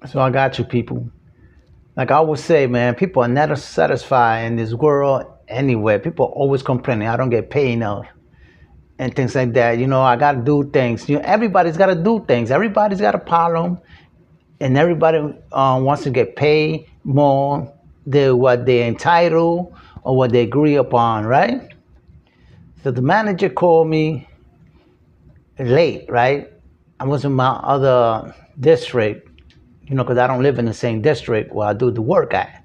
So I got you, people. Like I always say, man, people are never satisfied in this world anyway. People are always complaining, I don't get paid enough and things like that. I got to do things. Everybody's got to do things. Everybody's got a problem, and everybody wants to get paid more than what they're entitled or what they agree upon, right? So the manager called me late, right? I was in my other district, because I don't live in the same district where I do the work at.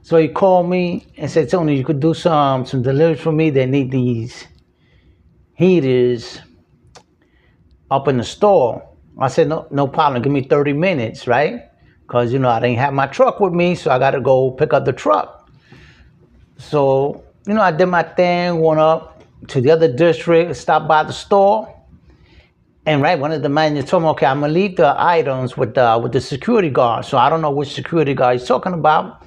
So he called me and said, Tony, you could do some deliveries for me. They need these heaters up in the store. I said, no, no problem. Give me 30 minutes, right? Because, I didn't have my truck with me, so I got to go pick up the truck. So, I did my thing, went up to the other district, stopped by the store. And right, one of the managers told me, okay, I'm gonna leave the items with the security guard. So I don't know which security guard he's talking about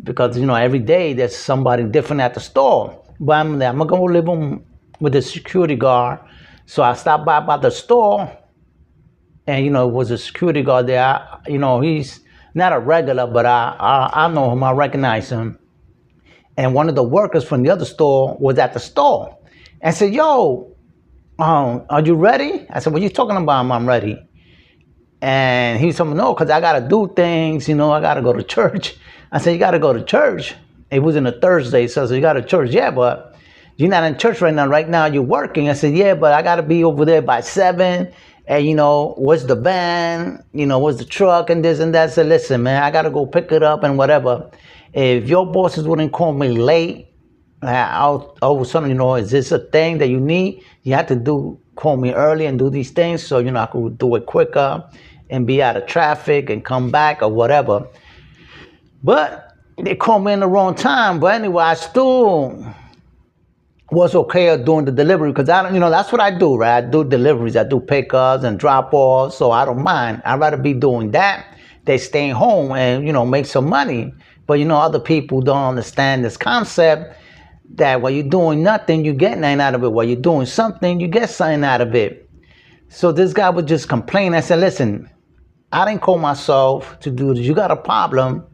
because every day there's somebody different at the store. But I'm gonna go leave them with the security guard. So I stopped by the store, and it was a security guard there. He's not a regular, but I know him. I recognize him. And one of the workers from the other store was at the store, and said, "Yo, are you ready?" I said, "What you talking about? I'm ready." And he told me, "No, because I got to do things, I got to go to church." I said, "You got to go to church?" It was on a Thursday, so I said, "You got to church?" "Yeah, but you're not in church right now. Right now you're working." I said, "Yeah, but I got to be over there by 7. And, what's the van? What's the truck and this and that?" I said, "Listen, man, I got to go pick it up and whatever. If your bosses wouldn't call me late, all of a sudden, is this a thing that you need? You have to call me early and do these things so, I could do it quicker and be out of traffic and come back or whatever." But they called me in the wrong time. But anyway, I still was okay at doing the delivery because I don't, that's what I do, right? I do deliveries, I do pickups and drop offs, so I don't mind. I'd rather be doing that than staying home and, make some money. But, other people don't understand this concept that while you're doing nothing, you get nothing out of it. While you're doing something, you get something out of it. So this guy would just complain. I said, "Listen, I didn't call myself to do this. You got a problem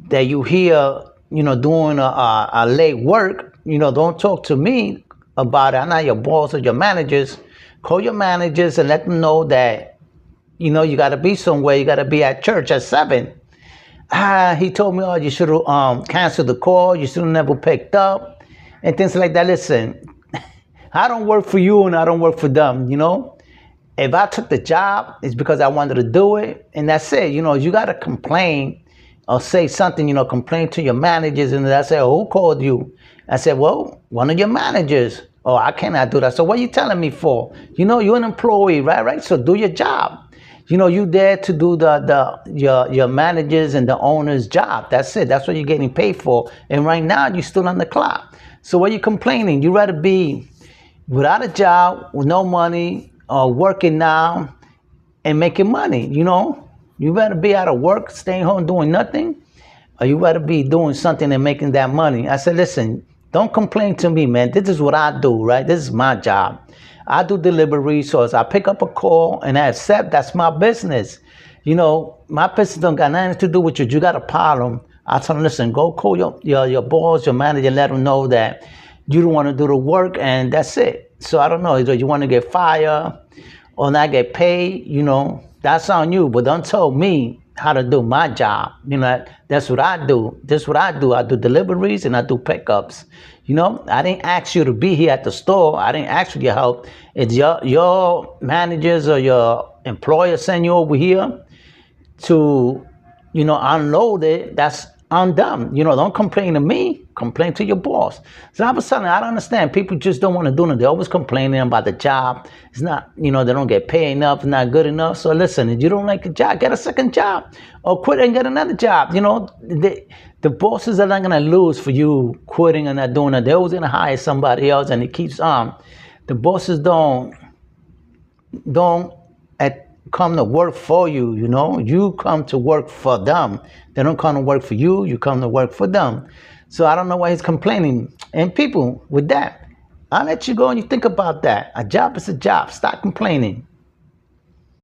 that you here, doing a late work. Don't talk to me about it. I'm not your boss or your managers. Call your managers and let them know that, you got to be somewhere. You got to be at church at 7. He told me, "Oh, you should have canceled the call. You should have never picked up," and things like that. Listen, I don't work for you and I don't work for them, If I took the job, it's because I wanted to do it, and that's it. You got to complain or say something, complain to your managers, and I say, "Oh, who called you?" I said, "Well, one of your managers." "Oh, I cannot do that." "So what are you telling me for? You're an employee, right? So do your job. You there to do your managers and the owner's job. That's it. That's what you're getting paid for. And right now you're still on the clock. So what are you complaining? You rather be without a job, with no money, or working now and making money, You better be out of work, staying home doing nothing, or you better be doing something and making that money. I said, "Listen, don't complain to me, man. This is what I do, right? This is my job. I do delivery, so as I pick up a call and I accept, that's my business. My business don't got nothing to do with you. You got a problem." I told him, "Listen, go call your boss, your manager, let them know that you don't want to do the work, and that's it." So I don't know, either you want to get fired or not get paid, that's on you. But don't tell me how to do my job. That's what I do. This is what I do. I do deliveries and I do pickups. I didn't ask you to be here at the store. I didn't ask for your help. It's your managers or your employer send you over here to, unload it. That's on them. Don't complain to me. Complain to your boss. So all of a sudden, I don't understand. People just don't want to do it. They're always complaining about the job. It's not, they don't get paid enough, it's not good enough. So listen, if you don't like the job, get a second job or quit and get another job. The bosses are not going to lose for you quitting and not doing it. They're always going to hire somebody else, and it keeps on. The bosses don't come to work for you, You come to work for them. They don't come to work for you. You come to work for them. So I don't know why he's complaining. And people, with that, I'll let you go and you think about that. A job is a job. Stop complaining.